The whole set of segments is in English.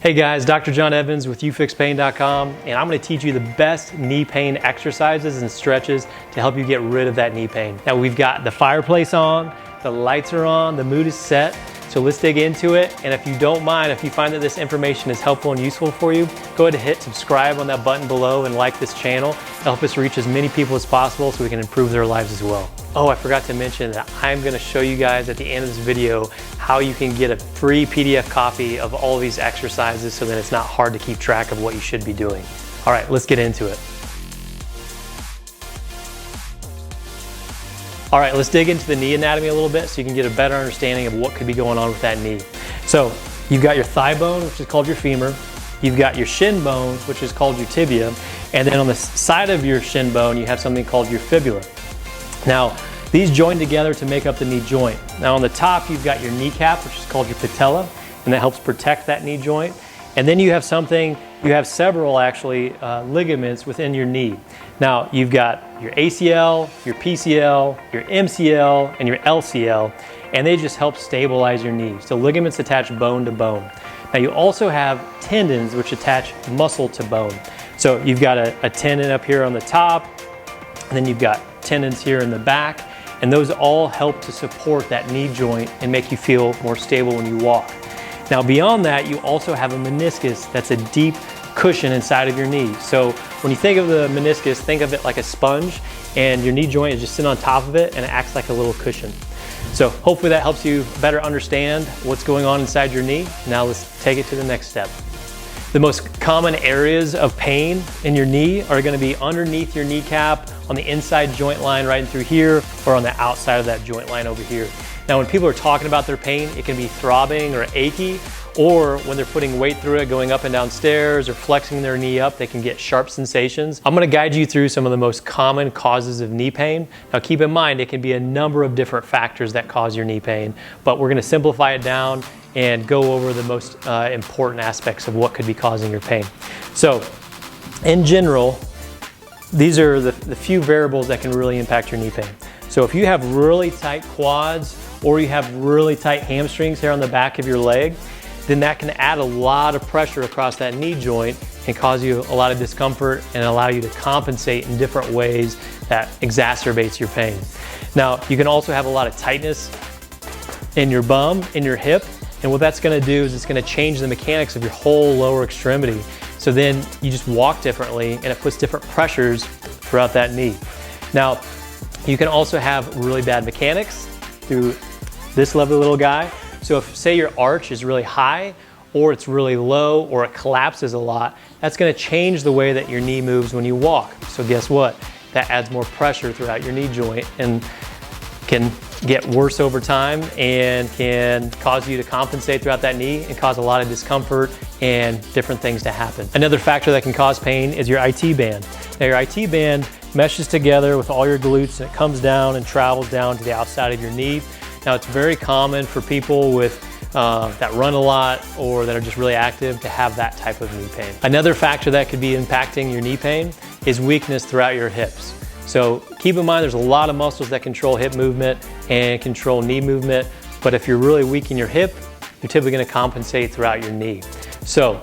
Hey guys, Dr. John Evans with YouFixPain.com, and I'm going to teach you the best knee pain exercises and stretches to help you get rid of that knee pain. Now we've got the fireplace on, the lights are on, the mood is set, so let's dig into it. And if you don't mind, if you find that this information is helpful and useful for you, go ahead and hit subscribe on that button below and like this channel. It'll help us reach as many people as possible so we can improve their lives as well. Oh, I forgot to mention that I'm going to show you guys at the end of this video how you can get a free PDF copy of all of these exercises so that it's not hard to keep track of what you should be doing. All right, let's get into it. All right, let's dig into the knee anatomy a little bit so you can get a better understanding of what could be going on with that knee. So you've got your thigh bone, which is called your femur. You've got your shin bone, which is called your tibia. And then on the side of your shin bone, you have something called your fibula. Now, these join together to make up the knee joint. Now on the top, you've got your kneecap, which is called your patella, and that helps protect that knee joint. And then you have several actually ligaments within your knee. Now you've got your ACL, your PCL, your MCL, and your LCL, and they just help stabilize your knee. So ligaments attach bone to bone. Now you also have tendons which attach muscle to bone. So you've got a tendon up here on the top, and then you've got tendons here in the back, and those all help to support that knee joint and make you feel more stable when you walk. Now beyond that, you also have a meniscus that's a deep cushion inside of your knee. So when you think of the meniscus, think of it like a sponge, and your knee joint is just sitting on top of it and it acts like a little cushion. So hopefully that helps you better understand what's going on inside your knee. Now let's take it to the next step. The most common areas of pain in your knee are going to be underneath your kneecap, on the inside joint line right through here, or on the outside of that joint line over here. Now when people are talking about their pain, it can be throbbing or achy, or when they're putting weight through it, going up and down stairs or flexing their knee up, they can get sharp sensations. I'm going to guide you through some of the most common causes of knee pain. Now keep in mind, it can be a number of different factors that cause your knee pain, but we're going to simplify it down and go over the most important aspects of what could be causing your pain. So in general, these are the few variables that can really impact your knee pain. So if you have really tight quads or you have really tight hamstrings here on the back of your leg, then that can add a lot of pressure across that knee joint and cause you a lot of discomfort and allow you to compensate in different ways that exacerbates your pain. Now, you can also have a lot of tightness in your bum, in your hip, and what that's gonna do is it's gonna change the mechanics of your whole lower extremity. So then you just walk differently and it puts different pressures throughout that knee. Now, you can also have really bad mechanics through this lovely little guy. So if, say, your arch is really high or it's really low or it collapses a lot, that's gonna change the way that your knee moves when you walk. So guess what? That adds more pressure throughout your knee joint and can get worse over time and can cause you to compensate throughout that knee and cause a lot of discomfort and different things to happen. Another factor that can cause pain is your IT band. Now your IT band meshes together with all your glutes and it comes down and travels down to the outside of your knee. Now it's very common for people with that run a lot or that are just really active to have that type of knee pain. Another factor that could be impacting your knee pain is weakness throughout your hips. So keep in mind there's a lot of muscles that control hip movement and control knee movement, but if you're really weak in your hip, you're typically going to compensate throughout your knee. So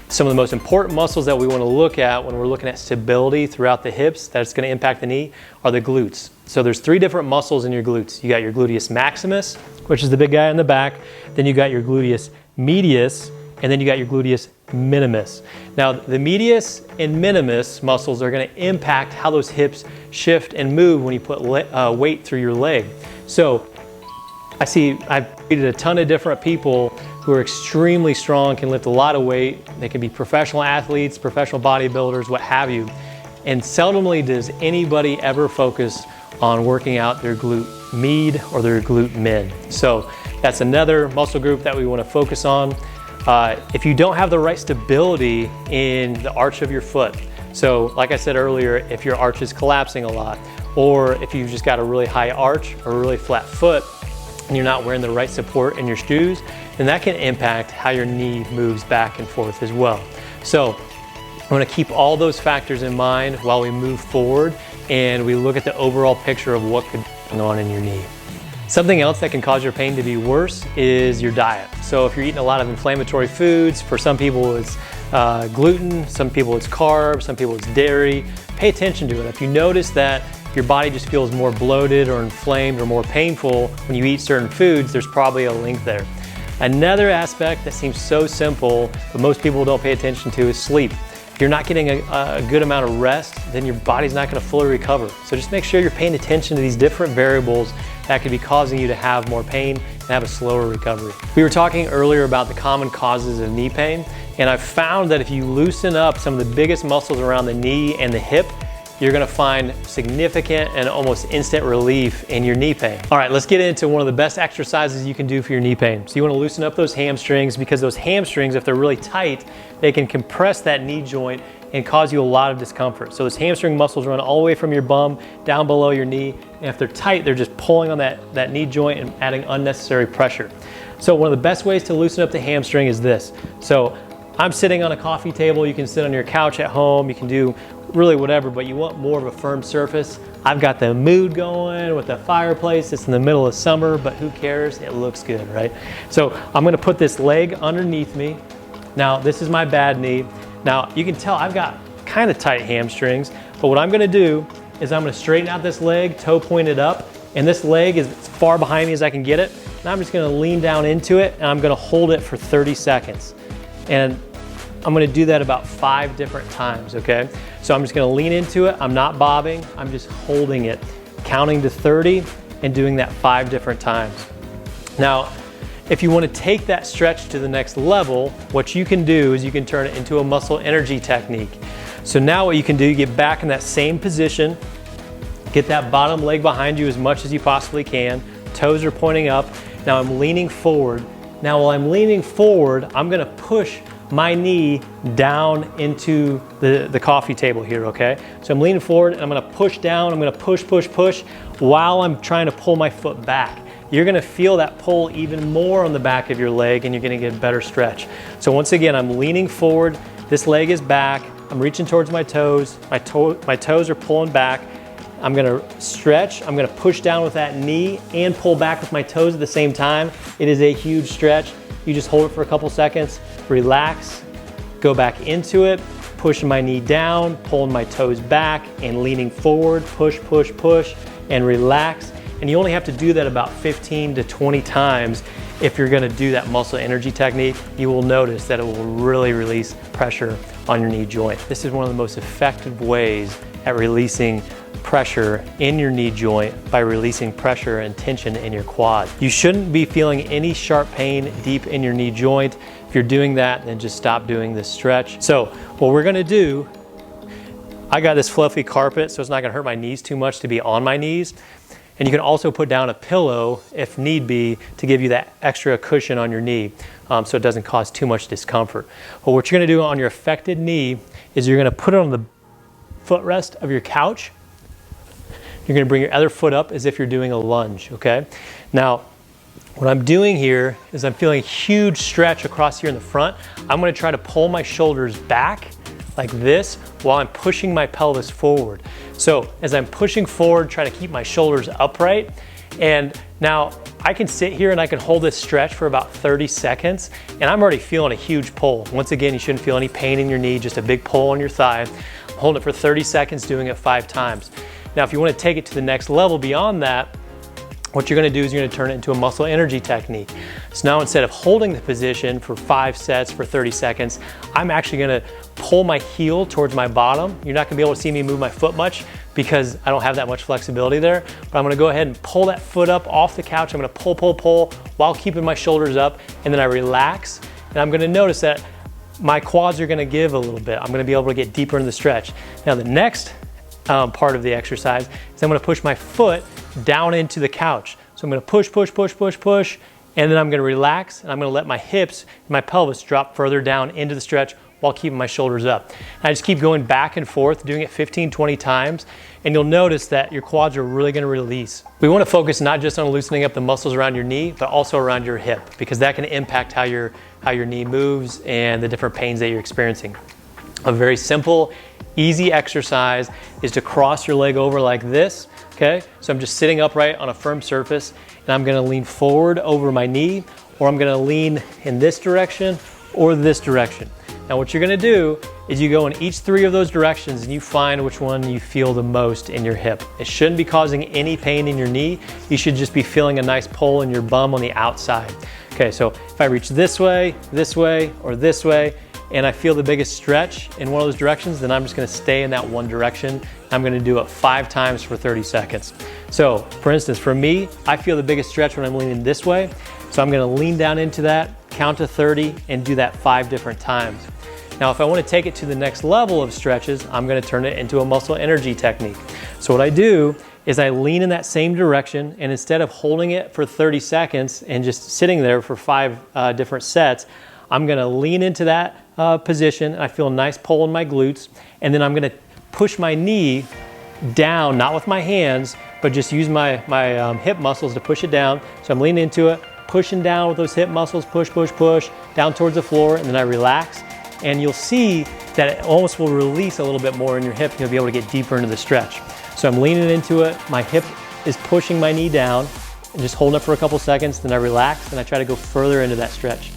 some of the most important muscles that we want to look at when we're looking at stability throughout the hips that's going to impact the knee are the glutes. So there's three different muscles in your glutes. You got your gluteus maximus, which is the big guy in the back, then you got your gluteus medius, and then you got your gluteus minimus. Now the medius and minimus muscles are going to impact how those hips shift and move when you put weight through your leg. So I've treated a ton of different people who are extremely strong, can lift a lot of weight. They can be professional athletes, professional bodybuilders, what have you. And seldomly does anybody ever focus on working out their glute med or their glute min. So that's another muscle group that we want to focus on. If you don't have the right stability in the arch of your foot, so like I said earlier, if your arch is collapsing a lot, or if you've just got a really high arch or a really flat foot, and you're not wearing the right support in your shoes, then that can impact how your knee moves back and forth as well. So I want to keep all those factors in mind while we move forward and we look at the overall picture of what could be going on in your knee. Something else that can cause your pain to be worse is your diet. So if you're eating a lot of inflammatory foods, for some people it's gluten, some people it's carbs, some people it's dairy, pay attention to it. If you notice that your body just feels more bloated or inflamed or more painful when you eat certain foods, there's probably a link there. Another aspect that seems so simple, but most people don't pay attention to, is sleep. If you're not getting a good amount of rest, then your body's not going to fully recover. So just make sure you're paying attention to these different variables that could be causing you to have more pain and have a slower recovery. We were talking earlier about the common causes of knee pain, and I've found that if you loosen up some of the biggest muscles around the knee and the hip, you're gonna find significant and almost instant relief in your knee pain. All right, let's get into one of the best exercises you can do for your knee pain. So you wanna loosen up those hamstrings, because those hamstrings, if they're really tight, they can compress that knee joint and cause you a lot of discomfort. So those hamstring muscles run all the way from your bum down below your knee, and if they're tight, they're just pulling on that knee joint and adding unnecessary pressure. So one of the best ways to loosen up the hamstring is this. So I'm sitting on a coffee table, you can sit on your couch at home, you can do really whatever, but you want more of a firm surface. I've got the mood going with the fireplace. It's in the middle of summer, but who cares? It looks good, right? So I'm gonna put this leg underneath me. Now, this is my bad knee. Now, you can tell I've got kind of tight hamstrings, but what I'm gonna do is I'm gonna straighten out this leg, toe pointed up, and this leg is as far behind me as I can get it. And I'm just gonna lean down into it, and I'm gonna hold it for 30 seconds. And I'm gonna do that about 5 different times, okay? So I'm just gonna lean into it, I'm not bobbing, I'm just holding it, counting to 30 and doing that 5 different times. Now, if you wanna take that stretch to the next level, what you can do is you can turn it into a muscle energy technique. So now what you can do, you get back in that same position, get that bottom leg behind you as much as you possibly can, toes are pointing up. Now I'm leaning forward. Now while I'm leaning forward, I'm gonna push my knee down into the coffee table here, okay? So I'm leaning forward and I'm gonna push down, I'm gonna push while I'm trying to pull my foot back. You're gonna feel that pull even more on the back of your leg, and you're gonna get a better stretch. So once again, I'm leaning forward, this leg is back, I'm reaching towards my toes, my toes are pulling back. I'm gonna stretch, I'm gonna push down with that knee and pull back with my toes at the same time. It is a huge stretch. You just hold it for a couple seconds, relax, go back into it, pushing my knee down, pulling my toes back and leaning forward, push, and relax. And you only have to do that about 15 to 20 times. If you're gonna do that muscle energy technique, you will notice that it will really release pressure on your knee joint. This is one of the most effective ways at releasing pressure in your knee joint by releasing pressure and tension in your quad. You shouldn't be feeling any sharp pain deep in your knee joint. If you're doing that, then just stop doing this stretch. So what we're gonna do, I got this fluffy carpet, so it's not gonna hurt my knees too much to be on my knees. And you can also put down a pillow if need be to give you that extra cushion on your knee, so it doesn't cause too much discomfort. But what you're gonna do on your affected knee is you're gonna put it on the footrest of your couch. You're gonna bring your other foot up as if you're doing a lunge, okay? Now, what I'm doing here is I'm feeling a huge stretch across here in the front. I'm gonna try to pull my shoulders back like this while I'm pushing my pelvis forward. So as I'm pushing forward, trying to keep my shoulders upright, and now I can sit here and I can hold this stretch for about 30 seconds, and I'm already feeling a huge pull. Once again, you shouldn't feel any pain in your knee, just a big pull on your thigh. I'm holding it for 30 seconds, doing it 5 times. Now, if you want to take it to the next level beyond that, what you're going to do is you're going to turn it into a muscle energy technique. So now instead of holding the position for 5 sets for 30 seconds, I'm actually going to pull my heel towards my bottom. You're not going to be able to see me move my foot much because I don't have that much flexibility there, but I'm going to go ahead and pull that foot up off the couch. I'm going to pull while keeping my shoulders up, and then I relax, and I'm going to notice that my quads are going to give a little bit. I'm going to be able to get deeper in the stretch. Now the next part of the exercise is I'm going to push my foot down into the couch. So I'm going to push, and then I'm going to relax, and I'm going to let my hips and my pelvis drop further down into the stretch while keeping my shoulders up. And I just keep going back and forth, doing it 15, 20 times, and you'll notice that your quads are really going to release. We want to focus not just on loosening up the muscles around your knee, but also around your hip, because that can impact how your knee moves and the different pains that you're experiencing. A very simple, easy exercise is to cross your leg over like this, okay? So I'm just sitting upright on a firm surface, and I'm gonna lean forward over my knee, or I'm gonna lean in this direction or this direction. Now what you're gonna do is you go in each 3 of those directions and you find which one you feel the most in your hip. It shouldn't be causing any pain in your knee. You should just be feeling a nice pull in your bum on the outside. Okay, so if I reach this way, or this way, and I feel the biggest stretch in one of those directions, then I'm just gonna stay in that one direction. I'm gonna do it 5 times for 30 seconds. So for instance, for me, I feel the biggest stretch when I'm leaning this way. So I'm gonna lean down into that, count to 30, and do that 5 different times. Now, if I want to take it to the next level of stretches, I'm going to turn it into a muscle energy technique. So what I do is I lean in that same direction, and instead of holding it for 30 seconds and just sitting there for 5 different sets, I'm going to lean into that position. I feel a nice pull in my glutes, and then I'm going to push my knee down, not with my hands, but just use my hip muscles to push it down. So I'm leaning into it, pushing down with those hip muscles, push, push, push, down towards the floor, and then I relax. And you'll see that it almost will release a little bit more in your hip. You'll be able to get deeper into the stretch. So I'm leaning into it. My hip is pushing my knee down and just holding it for a couple seconds. Then I relax and I try to go further into that stretch.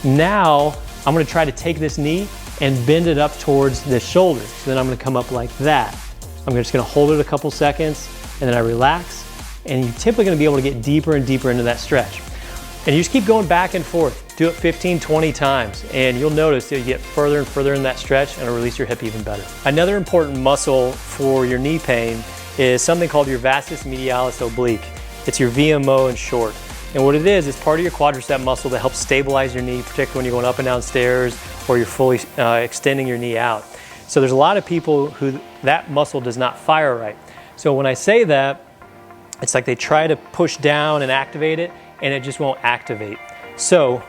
Now I'm gonna try to take this knee and bend it up towards the shoulder. So then I'm gonna come up like that. I'm just gonna hold it a couple seconds and then I relax. And you're typically gonna be able to get deeper and deeper into that stretch. And you just keep going back and forth. Do it 15, 20 times, and you'll notice that you get further and further in that stretch and it'll release your hip even better. Another important muscle for your knee pain is something called your vastus medialis oblique. It's your VMO in short. And what it is part of your quadricep muscle that helps stabilize your knee, particularly when you're going up and down stairs or you're fully extending your knee out. So there's a lot of people who that muscle does not fire right. So when I say that, it's like they try to push down and activate it, and it just won't activate. So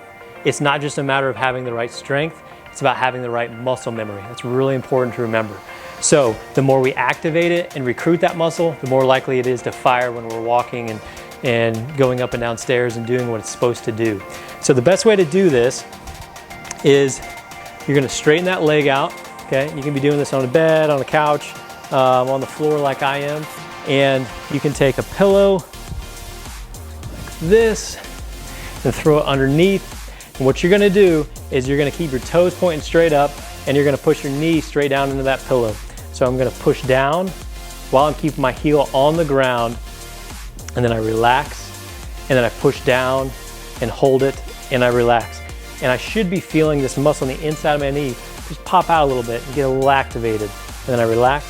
it's not just a matter of having the right strength, it's about having the right muscle memory. That's really important to remember. So the more we activate it and recruit that muscle, the more likely it is to fire when we're walking and going up and down stairs and doing what it's supposed to do. So the best way to do this is you're gonna straighten that leg out, okay? You can be doing this on a bed, on a couch, on the floor like I am, and you can take a pillow like this and throw it underneath. And what you're gonna do is you're gonna keep your toes pointing straight up and you're gonna push your knee straight down into that pillow. So I'm gonna push down while I'm keeping my heel on the ground, and then I relax, and then I push down and hold it, and I relax. And I should be feeling this muscle on the inside of my knee just pop out a little bit and get a little activated. And then I relax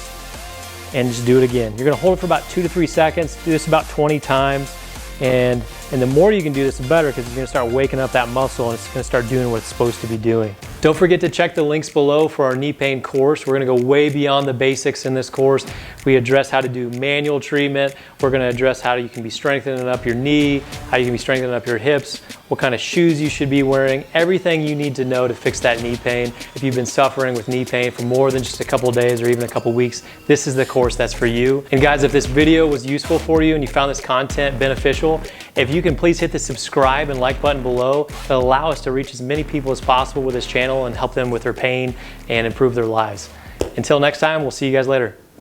and just do it again. You're gonna hold it for about 2 to 3 seconds, do this about 20 times. And the more you can do this, the better, because you're gonna start waking up that muscle and it's gonna start doing what it's supposed to be doing. Don't forget to check the links below for our knee pain course. We're gonna go way beyond the basics in this course. We address how to do manual treatment. We're gonna address how you can be strengthening up your knee, how you can be strengthening up your hips, what kind of shoes you should be wearing, everything you need to know to fix that knee pain. If you've been suffering with knee pain for more than just a couple days or even a couple weeks, this is the course that's for you. And guys, if this video was useful for you and you found this content beneficial, if you can please hit the subscribe and like button below, it'll allow us to reach as many people as possible with this channel and help them with their pain and improve their lives. Until next time, we'll see you guys later.